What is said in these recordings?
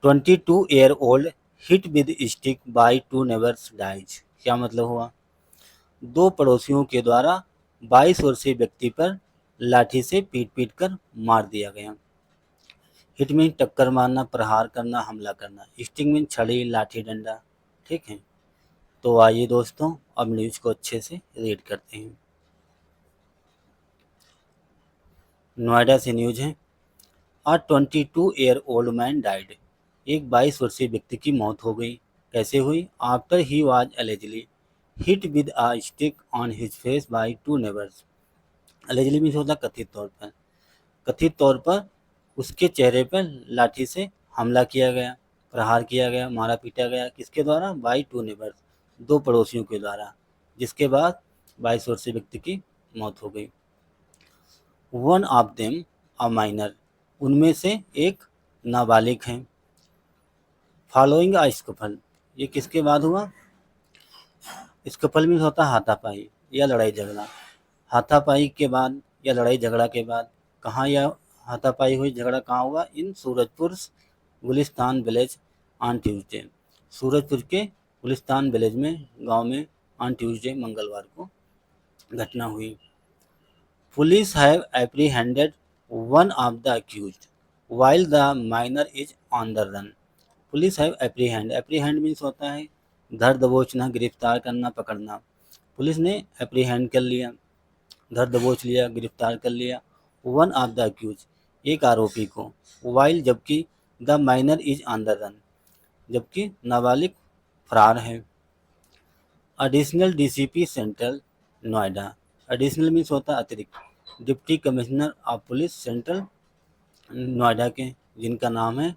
22-year-old hit with stick by two neighbors dies। क्या मतलब हुआ? दो पड़ोसियों के द्वारा 22 वर्षीय व्यक्ति पर लाठी से पीट कर मार दिया गया। हिट मीन टक्कर मारना, प्रहार करना, हमला करना। स्टिंग मीन छड़ी, लाठी, डंडा। ठीक है, तो आइए दोस्तों अब न्यूज को अच्छे से रीड करते हैं। नोएडा से न्यूज है। A 22-year-old man died। एक 22 वर्षीय व्यक्ति की मौत हो गई। कैसे हुई? After he was allegedly hit with a stick on his face by two neighbors। allegedly means होता कथित तौर पर। कथित तौर पर उसके चेहरे पर लाठी से हमला किया गया, प्रहार किया गया, मारा पीटा गया। किसके द्वारा? बाई टू नेबर्स, दो पड़ोसियों के द्वारा, जिसके बाद 22 वर्षीय व्यक्ति की मौत हो गई। One of them a minor, उनमें से एक नाबालिग है। फॉलोइंग अ स्कफल, ये किसके बाद हुआ? स्कफल में होता हाथापाई या लड़ाई झगड़ा। हाथापाई के बाद या लड़ाई झगड़ा के बाद कहाँ यह हाथापाई हुई, झगड़ा कहाँ हुआ? In Surajpur Gulistan village on Tuesday. Surajpur के गुलिस्तान विलेज में, गांव में ऑन ट्यूसडे, मंगलवार को घटना हुई। Police have apprehended one of the accused while the minor is on the run। Police have apprehend means होता है धर दबोचना, गिरफ्तार करना, पकड़ना। पुलिस ने एप्रीहेंड कर लिया, धर दबोच लिया, गिरफ्तार कर लिया। वन ऑफ द अक्यूज, एक आरोपी को। वाइल, जबकि the minor is on the run, जबकि नाबालिग फरार है। Additional DCP central Noida. Additional means होता अतिरिक्त। Deputy commissioner of police central Noida के, जिनका नाम है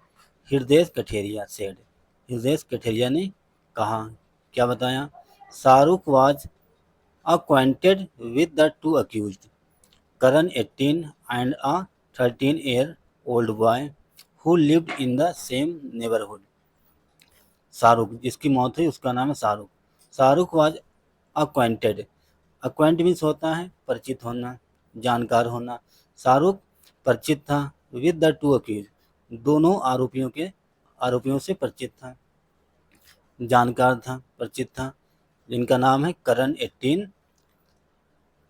हृदय कठेरिया सेड। हृदय कठेरिया ने कहा, क्या बताया? Shahrukh was acquainted with the two accused, Karan 18 and a 13-year-old boy who lived in the same neighborhood। Shahrukh, जिसकी मौत हुई उसका नाम है Shahrukh. Shahrukh was acquainted, acquaint means होता है परिचित होना, जानकार होना। शाहरुख परिचित था विद द टू accused, दोनों आरोपियों से परिचित था, जानकार था, परिचित था, जिनका नाम है करण 18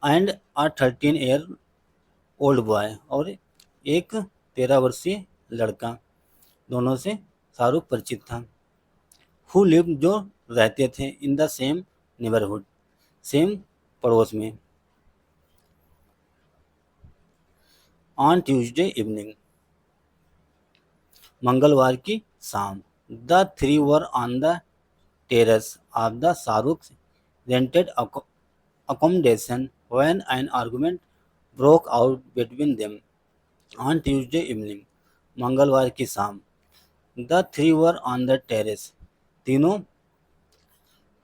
and a 13-year old boy, और एक 13 वर्षीय लड़का, दोनों से शाहरुख परिचित था। हु लिव, जो रहते थे, in the same neighbourhood, same पड़ोस में। ऑन ट्यूसडे इवनिंग, मंगलवार की शाम। The three were on the terrace of the Shahrukh rented accommodation when an argument broke out between them on Tuesday evening। मंगलवार की शाम। The three were on the terrace, तीनों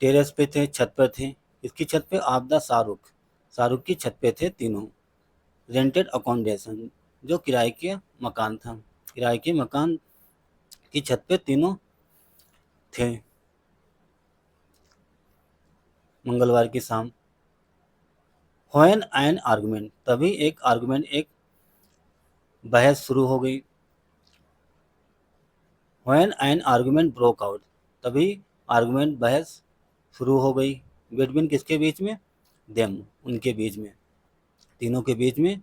terrace पे थे, छत पर थे। इसकी छत पे ऑफ द शाहरुख की छत पे थे तीनों। रेंटेड अकोमोडेशन, जो किराए के मकान था, किराए के मकान की छत पे तीनों थे मंगलवार की शाम। व्हेन एन आर्गुमेंट, तभी एक आर्गुमेंट, एक बहस शुरू हो गई। When an argument broke out, तभी आर्गुमेंट, बहस शुरू हो गई। बिटवीन किसके बीच में? देम, उनके बीच में, तीनों के बीच में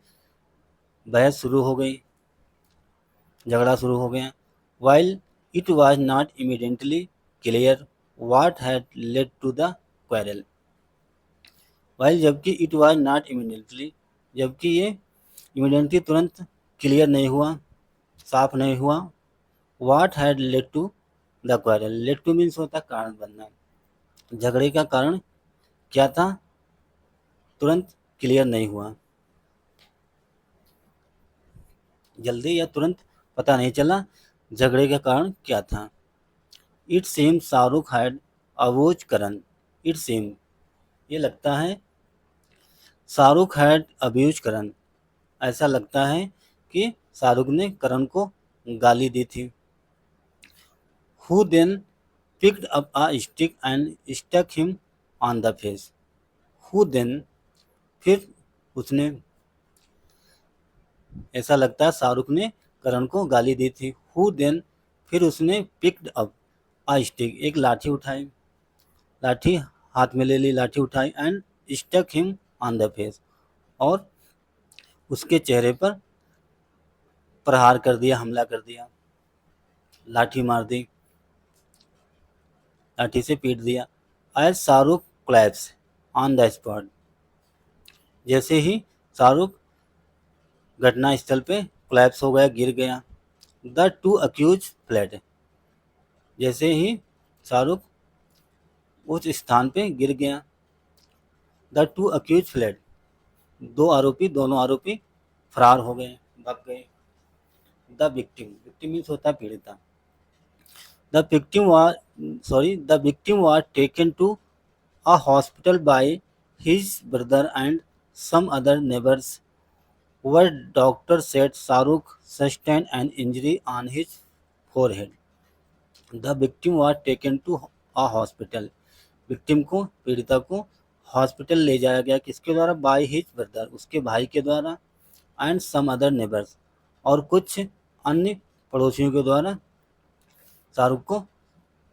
बहस शुरू हो गई, झगड़ा शुरू हो गया। While it was not immediately clear what had led to the quarrel. While, जबकि इट वाज नॉट इमीडिएटली, जबकि ये इमीडिएटली तुरंत क्लियर नहीं हुआ, साफ नहीं हुआ। What had led to the quarrel, led to means होता कारण बनना, झगड़े का कारण क्या था, तुरंत क्लियर नहीं हुआ, जल्दी या तुरंत पता नहीं चला झगड़े का कारण क्या था। इट सेम शाहरुख हैड अवोज करण, इट सेम, ये लगता है, शाहरुख हैड अब्यूज करण, ऐसा लगता है कि शाहरुख ने करण को गाली दी थी। Who then picked up a stick and stuck him on the face. Who then, फिर उसने, ऐसा लगता है शाहरुख ने करण को गाली दी थी। हु देन फिर उसने पिक्ड अप अ स्टिक, एक लाठी उठाई, लाठी हाथ में ले ली, लाठी उठाई and stuck him on the face, और उसके चेहरे पर प्रहार कर दिया, हमला कर दिया, लाठी मार दी, लाठी से पीट दिया। As Shahrukh claps on the spot, जैसे ही शाहरुख घटना स्थल पे क्लैप्स हो गया, गिर गया। द टू अक्यूज फ्लेड, जैसे ही शाहरुख उस स्थान पे गिर गया। द टू अक्यूज फ्लेड, दोनों आरोपी फरार हो गए, भाग गए। द विक्टिम, विक्टिम मीन्स होता है पीड़िता। The victim was the victim was taken to a hospital by his brother and some other neighbors, where doctor said Shahrukh sustained an injury on his forehead. The victim was taken to a hospital. Victim को, पीड़िता को hospital ले जाया गया, किसके द्वारा? By his brother, उसके भाई के द्वारा, एंड सम अदर नेबर्स, और कुछ अन्य पड़ोसियों के द्वारा शाहरुख को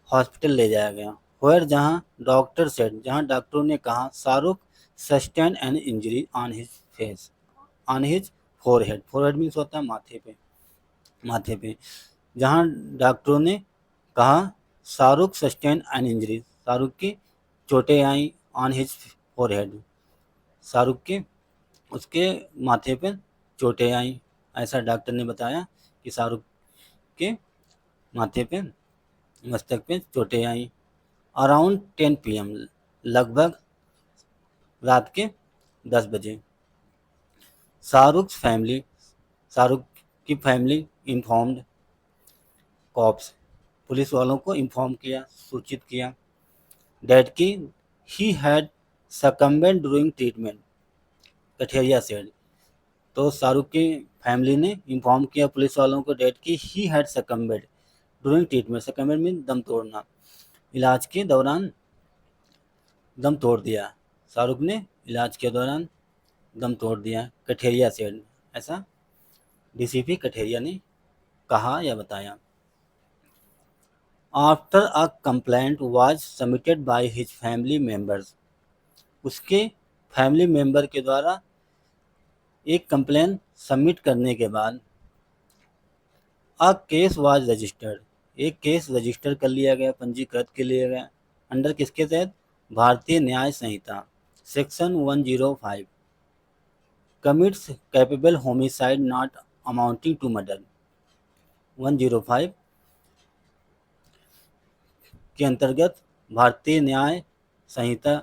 हॉस्पिटल ले जाया गया। वेयर, जहां डॉक्टर सेड, जहां डॉक्टरों ने कहा, Shahrukh sustain an injury on his face, on his forehead, forehead means होता है माथे पे, माथे पे। जहां डॉक्टरों ने कहा Shahrukh sustain an injury, Shahrukh की चोटें आई, ऑन हिज फोरहेड, शाहरुख के उसके माथे पे चोटें आई, ऐसा डॉक्टर ने बताया कि शाहरुख के माथे पे, मस्तक पे चोटें आई। अराउंड 10 PM, लगभग रात के 10 बजे। शाहरुख फैमिली, शाहरुख की फैमिली इन्फॉर्म्ड कॉप्स, पुलिस वालों को इन्फॉर्म किया, सूचित किया, डेट की he had succumbed during treatment, Katheria said. तो शाहरुख की फैमिली ने इन्फॉर्म किया पुलिस वालों को, डेट की he had succumbed during treatment, succumbed mean दम तोड़ना, इलाज के दौरान दम तोड़ दिया, शाहरुख ने इलाज के दौरान दम तोड़ दिया, कठेरिया सेड, ऐसा डीसीपी कठेरिया ने कहा या बताया। After a complaint was submitted by his family members, उसके फैमिली मेंबर के द्वारा एक कंप्लेन सबमिट करने के बाद, अ केस वाज रजिस्टर्ड, एक केस रजिस्टर कर लिया गया, पंजीकृत कर लिया गया, अंडर किसके तहत? Bharatiya Nyaya Sanhita section 105, commits culpable homicide not amounting to murder, 105 के अंतर्गत भारतीय न्याय संहिता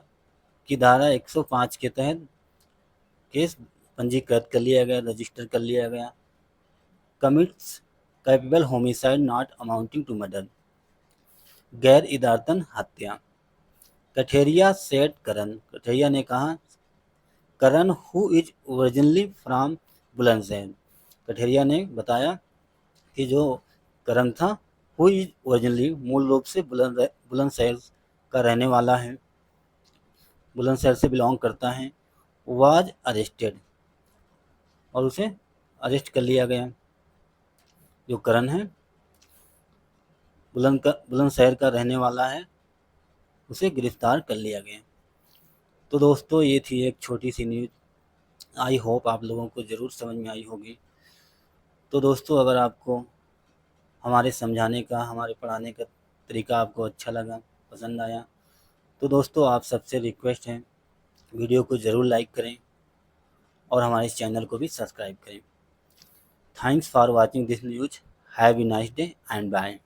की धारा 105 के तहत केस पंजीकृत कर लिया गया, रजिस्टर कर लिया गया। Commits culpable homicide not amounting to murder, गैर इदारतन हत्या। कठेरिया सेड करण, कठेरिया ने कहा, Karan who is originally from Bulandshahr, Katheria ने बताया कि जो करण था, हु इज ओरिजिनली, मूल रूप से बुलंदशहर का रहने वाला है, बुलंदशहर से बिलोंग करता है, वाज अरेस्टेड, और उसे अरेस्ट कर लिया गया। जो करण है बुलंदशहर का रहने वाला है, उसे गिरफ्तार कर लिया गया। तो दोस्तों ये थी एक छोटी सी न्यूज़, आई होप आप लोगों को ज़रूर समझ में आई होगी। तो दोस्तों अगर आपको हमारे समझाने का, हमारे पढ़ाने का तरीका आपको अच्छा लगा, पसंद आया, तो दोस्तों आप सबसे रिक्वेस्ट है, वीडियो को ज़रूर लाइक करें और हमारे इस चैनल को भी सब्सक्राइब करें। Thanks for watching this news, have a nice day and bye.